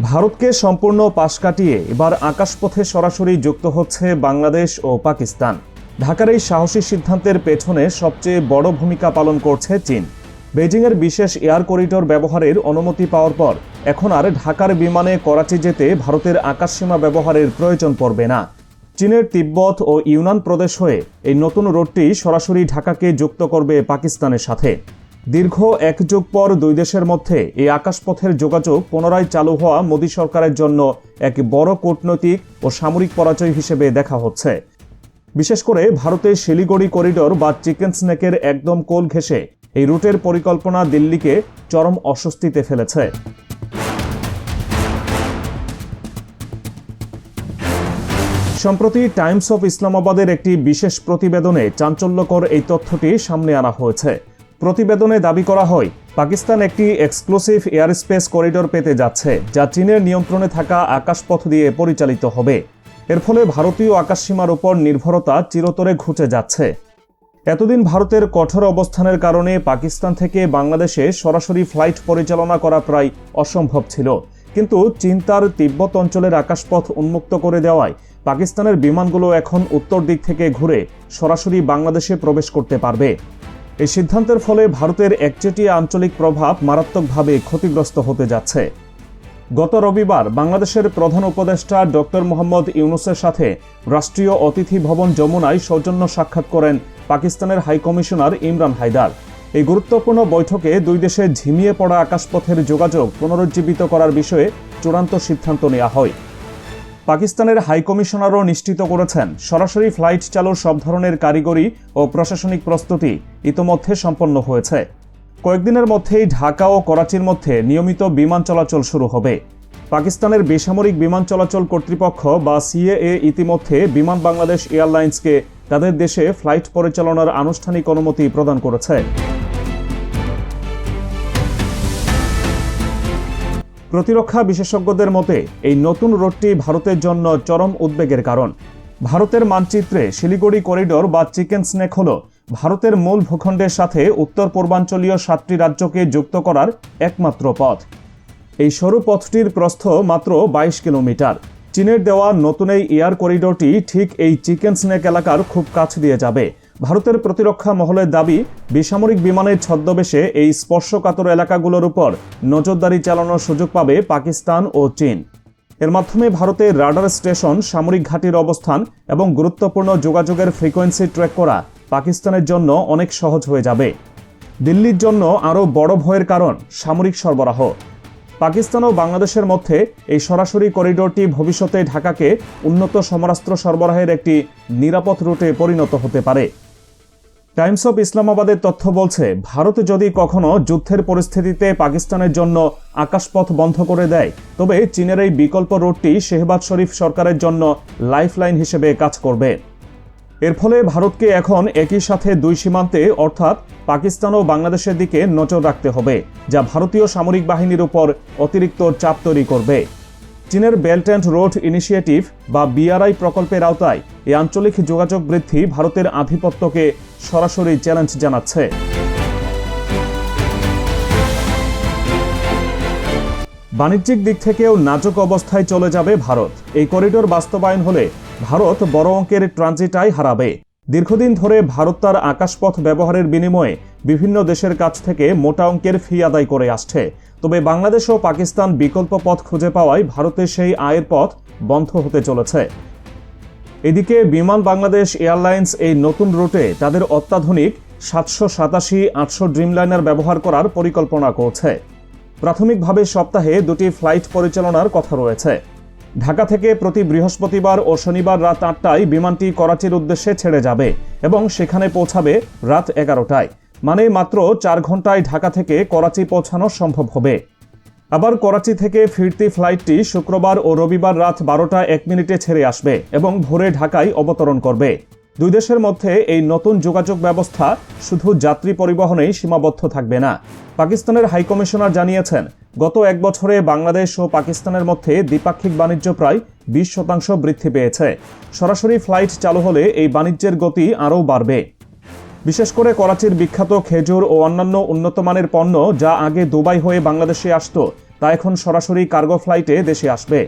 ভারতকে সম্পূর্ণ পাশ কাটিয়ে এবার আকাশপথে সরাসরি যুক্ত হচ্ছে বাংলাদেশ ও পাকিস্তান। ঢাকার এই সাহসী সিদ্ধান্তের পেছনে সবচেয়ে বড় ভূমিকা পালন করছে চীন। বেজিংয়ের বিশেষ এয়ার করিডোর ব্যবহারের অনুমতি পাওয়ার পর এখন আর ঢাকার বিমানে করাচি যেতে ভারতের আকাশসীমা ব্যবহারের প্রয়োজন পড়বে না। চীনের তিব্বত ও ইউনান প্রদেশ হয়ে এই নতুন রুটটি সরাসরি ঢাকাকে যুক্ত করবে পাকিস্তানের সাথে। দীর্ঘ এক যুগ পর দুই দেশের মধ্যে এই আকাশপথের যোগাযোগ পুনরায় চালু হওয়া মোদী সরকারের জন্য এক বড় কূটনৈতিক ও সামরিক পরাজয় হিসেবে দেখা হচ্ছে। বিশেষ করে ভারতের শিলিগুড়ি করিডোর বা চিকেন স্নেকের একদম কোল ঘেঁষে এই রুটের পরিকল্পনা দিল্লিকে চরম অস্বস্তিতে ফেলেছে। সম্প্রতি টাইমস অফ ইসলামাবাদের একটি বিশেষ প্রতিবেদনে চাঞ্চল্যকর এই তথ্যটি সামনে আনা হয়েছে। প্রতিবেদনে দাবি করা হয়, পাকিস্তান একটি এক্সক্লুসিভ এয়ার স্পেস করিডোর পেতে যাচ্ছে, যা চীনের নিয়ন্ত্রণে থাকা আকাশপথ দিয়ে পরিচালিত হবে। এর ফলে ভারতীয় আকাশসীমার উপর নির্ভরতা চিরতরে ঘুচে যাচ্ছে। এতদিন ভারতের কঠোর অবস্থানের কারণে পাকিস্তান থেকে বাংলাদেশে সরাসরি ফ্লাইট পরিচালনা করা প্রায় অসম্ভব ছিল। কিন্তু চীন তার তিব্বত অঞ্চলের আকাশপথ উন্মুক্ত করে দেওয়ায় পাকিস্তানের বিমানগুলো এখন উত্তর দিক থেকে ঘুরে সরাসরি বাংলাদেশে প্রবেশ করতে পারবে। এই সিদ্ধান্তের ফলে ভারতের একচেটিয়া আঞ্চলিক প্রভাব মারাত্মকভাবে ক্ষতিগ্রস্ত হতে যাচ্ছে। গত রবিবার বাংলাদেশের প্রধান উপদেষ্টা ডক্টর মোহাম্মদ ইউনূসের সাথে রাষ্ট্রীয় অতিথি ভবন যমুনায় সৌজন্য সাক্ষাৎ করেন পাকিস্তানের হাইকমিশনার ইমরান হায়দার। এই গুরুত্বপূর্ণ বৈঠকে দুই দেশে ঝিমিয়ে পড়া আকাশপথের যোগাযোগ পুনরুজ্জীবিত করার বিষয়ে চূড়ান্ত সিদ্ধান্ত নেওয়া হয়। পাকিস্তানের হাইকমিশনারও নিশ্চিত করেছেন, সরাসরি ফ্লাইট চালুর সব ধরনের কারিগরি ও প্রশাসনিক প্রস্তুতি ইতোমধ্যে সম্পন্ন হয়েছে। কয়েকদিনের মধ্যেই ঢাকা ও করাচির মধ্যে নিয়মিত বিমান চলাচল শুরু হবে। পাকিস্তানের বেসামরিক বিমান চলাচল কর্তৃপক্ষ বা সিএএ ইতিমধ্যে বিমান বাংলাদেশ এয়ারলাইন্সকে তাদের দেশে ফ্লাইট পরিচালনার আনুষ্ঠানিক অনুমতি প্রদান করেছে। প্রতিরক্ষা বিশেষজ্ঞদের মতে এই নতুন রুটটি ভারতের জন্য চরম উদ্বেগের কারণ। ভারতের মানচিত্রে শিলিগুড়ি করিডোর বা চিকেন স্নেক হল ভারতের মূল ভূখণ্ডের সাথে উত্তর পূর্বাঞ্চলীয় 7টি রাজ্যকে যুক্ত করার একমাত্র পথ। এই সরু পথটির প্রস্থ মাত্র 22 কিলোমিটার। চীনের দেওয়া নতুন এই এয়ার করিডোরটি ঠিক এই চিকেন স্নেক এলাকার খুব কাছ দিয়ে যাবে। ভারতের প্রতিরক্ষা মহলের দাবি, বেসামরিক বিমানের ছদ্মবেশে এই স্পর্শকাতর এলাকাগুলোর উপর নজরদারি চালানোর সুযোগ পাবে পাকিস্তান ও চীন। এর মাধ্যমে ভারতের রাডার স্টেশন, সামরিক ঘাঁটির অবস্থান এবং গুরুত্বপূর্ণ যোগাযোগের ফ্রিকোয়েন্সি ট্র্যাক করা পাকিস্তানের জন্য অনেক সহজ হয়ে যাবে। দিল্লির জন্য আরও বড় ভয়ের কারণ সামরিক সরবরাহ। পাকিস্তান ও বাংলাদেশের মধ্যে এই সরাসরি করিডোরটি ভবিষ্যতে ঢাকাকে উন্নত সমরাস্ত্র সরবরাহের একটি নিরাপদ রুটে পরিণত হতে পারে। টাইমস অফ ইসলামাবাদের তথ্য বলছে, ভারত যদি কখনো যুদ্ধের পরিস্থিতিতে পাকিস্তানের জন্য আকাশপথ বন্ধ করে দেয়, তবে চীনের এই বিকল্প রুটটি শেহবাজ শরীফ সরকারের জন্য লাইফলাইন হিসেবে কাজ করবে। এর ফলে ভারতকে এখন একই সাথে দুই সীমান্তে অর্থাৎ পাকিস্তান ও বাংলাদেশের দিকে নজর রাখতে হবে, যা ভারতীয় সামরিক বাহিনীর উপর অতিরিক্ত চাপ তৈরি করবে। চীনের বেল্ট অ্যান্ড রোড ইনিশিয়েটিভ বা বিআরআই প্রকল্পের আওতায় এই আঞ্চলিক যোগাযোগ বৃদ্ধি ভারতের আধিপত্যকে সরাসরি চ্যালেঞ্জ জানাচ্ছে। বাণিজ্যিক দিক থেকেও নাজুক অবস্থায় চলে যাবে ভারত। এই করিডোর বাস্তবায়ন হলে ভারত বড় অঙ্কের ট্রানজিটাই হারাবে। দীর্ঘদিন ধরে ভারত তার আকাশপথ ব্যবহারের বিনিময়ে বিভিন্ন দেশের কাছ থেকে মোটা অঙ্কের ফি আদায় করে আসছে। তবে বাংলাদেশ ও পাকিস্তান বিকল্প পথ খুঁজে পাওয়ায় ভারতের সেই আয়ের পথ বন্ধ হতে চলেছে। এদিকে বিমান বাংলাদেশ এয়ারলাইন্স এই নতুন রুটে তাদের অত্যাধুনিক 787-800 ড্রিমলাইনার ব্যবহার করার পরিকল্পনা করছে। প্রাথমিকভাবে সপ্তাহে 2টি ফ্লাইট পরিচালনার কথা রয়েছে। ঢাকা থেকে প্রতি বৃহস্পতিবার ও শনিবার রাত 8টায় বিমানটি করাচির উদ্দেশ্যে ছেড়ে যাবে এবং সেখানে পৌঁছাবে রাত 11টায়। মানে মাত্র 4 ঘন্টায় ঢাকা থেকে করাচি পৌঁছানো সম্ভব হবে। আবার করাচি থেকে ফিরতি ফ্লাইটটি শুক্রবার ও রবিবার রাত 12টা 1 মিনিটে ছেড়ে আসবে এবং ভোরে ঢাকায় অবতরণ করবে। দুই দেশের মধ্যে এই নতুন যোগাযোগ ব্যবস্থা শুধু যাত্রী পরিবহনেই সীমাবদ্ধ থাকবে না। পাকিস্তানের হাইকমিশনার জানিয়েছেন, গত 1 বছরে বাংলাদেশ ও পাকিস্তানের মধ্যে দ্বিপাক্ষিক বাণিজ্য প্রায় 20% বৃদ্ধি পেয়েছে। সরাসরি ফ্লাইট চালু হলে এই বাণিজ্যের গতি আরও বাড়বে। বিশেষ করে করাচির বিখ্যাত খেজুর ও অন্যান্য উন্নত মানের পণ্য যা আগে দুবাই হয়ে বাংলাদেশে আসতো, তা এখন সরাসরি কার্গো ফ্লাইটে দেশে আসবে।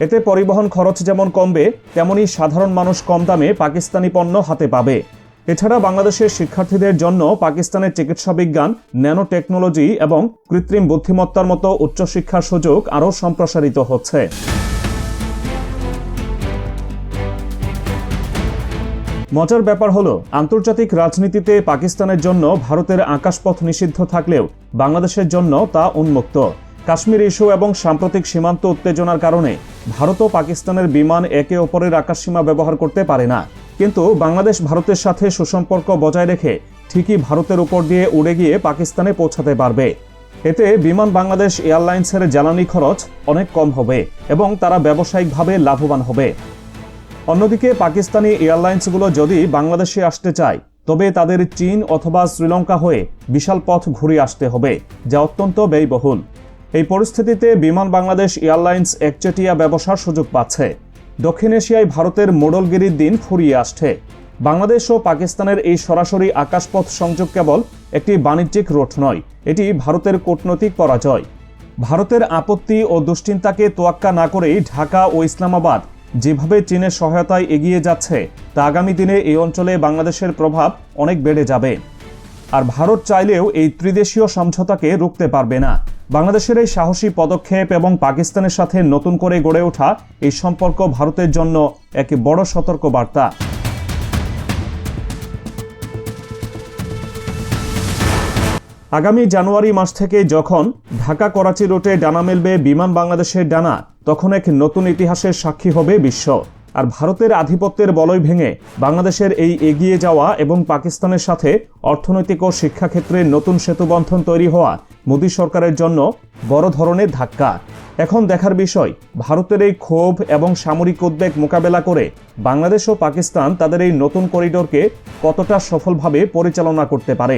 এতে পরিবহন খরচ যেমন কমবে, তেমনি সাধারণ মানুষ কম দামে পাকিস্তানি পণ্য হাতে পাবে। এছাড়া বাংলাদেশের শিক্ষার্থীদের জন্য পাকিস্তানের চিকিৎসা বিজ্ঞান, ন্যানো টেকনোলজি এবং কৃত্রিম বুদ্ধিমত্তার মতো উচ্চশিক্ষার সুযোগ আরও সম্প্রসারিত হচ্ছে। মজার ব্যাপার হলো, আন্তর্জাতিক রাজনীতিতে পাকিস্তানের জন্য ভারতের আকাশপথ নিষিদ্ধ থাকলেও বাংলাদেশের জন্য তা উন্মুক্ত। কাশ্মীর ইস্যু এবং সাম্প্রতিক সীমান্ত উত্তেজনার কারণে ভারত ও পাকিস্তানের বিমান একে অপরের আকাশসীমা ব্যবহার করতে পারে না, কিন্তু বাংলাদেশ ভারতের সাথে সুসম্পর্ক বজায় রেখে ঠিকই ভারতের উপর দিয়ে উড়ে গিয়ে পাকিস্তানে পৌঁছাতে পারবে। এতে বিমান বাংলাদেশ এয়ারলাইন্সের জ্বালানি খরচ অনেক কম হবে এবং তারা ব্যবসায়িকভাবে লাভবান হবে। অন্যদিকে পাকিস্তানি এয়ারলাইন্সগুলো যদি বাংলাদেশে আসতে চায়, তবে তাদের চীন অথবা শ্রীলঙ্কা হয়ে বিশাল পথ ঘুরে আসতে হবে, যা অত্যন্ত ব্যয়বহুল। এই পরিস্থিতিতে বিমান বাংলাদেশ এয়ারলাইন্স একচেটিয়া ব্যবসার সুযোগ পাচ্ছে। দক্ষিণ এশিয়ায় ভারতের মোড়লগিরির দিন ফুরিয়ে আসছে। বাংলাদেশ ও পাকিস্তানের এই সরাসরি আকাশপথ সংযোগ কেবল একটি বাণিজ্যিক রুট নয়, এটি ভারতের কূটনৈতিক পরাজয়। ভারতের আপত্তি ও দুশ্চিন্তাকে তোয়াক্কা না করেই ঢাকা ও ইসলামাবাদ যেভাবে চীনের সহায়তায় এগিয়ে যাচ্ছে, তা আগামী দিনে এই অঞ্চলে বাংলাদেশের প্রভাব অনেক বেড়ে যাবে। আর ভারত চাইলেও এই ত্রিদেশীয় সমঝোতাকে রুখতে পারবে না। বাংলাদেশের এই সাহসী পদক্ষেপ এবং পাকিস্তানের সাথে নতুন করে গড়ে ওঠা এই সম্পর্ক ভারতের জন্য এক বড় সতর্কবার্তা। আগামী জানুয়ারি মাস থেকে যখন ঢাকা করাচি রুটে ডানা মেলবে বিমান বাংলাদেশের ডানা, তখন এক নতুন ইতিহাসের সাক্ষী হবে বিশ্ব। আর ভারতের আধিপত্যের বলয় ভেঙে বাংলাদেশের এই এগিয়ে যাওয়া এবং পাকিস্তানের সাথে অর্থনৈতিক ও শিক্ষাক্ষেত্রে নতুন সেতুবন্ধন তৈরি হওয়া মোদী সরকারের জন্য বড় ধরনের ধাক্কা। এখন দেখার বিষয়, ভারতের এই ক্ষোভ এবং সামরিক উদ্বেগ মোকাবেলা করে বাংলাদেশ ও পাকিস্তান তাদের এই নতুন করিডোরকে কতটা সফলভাবে পরিচালনা করতে পারে।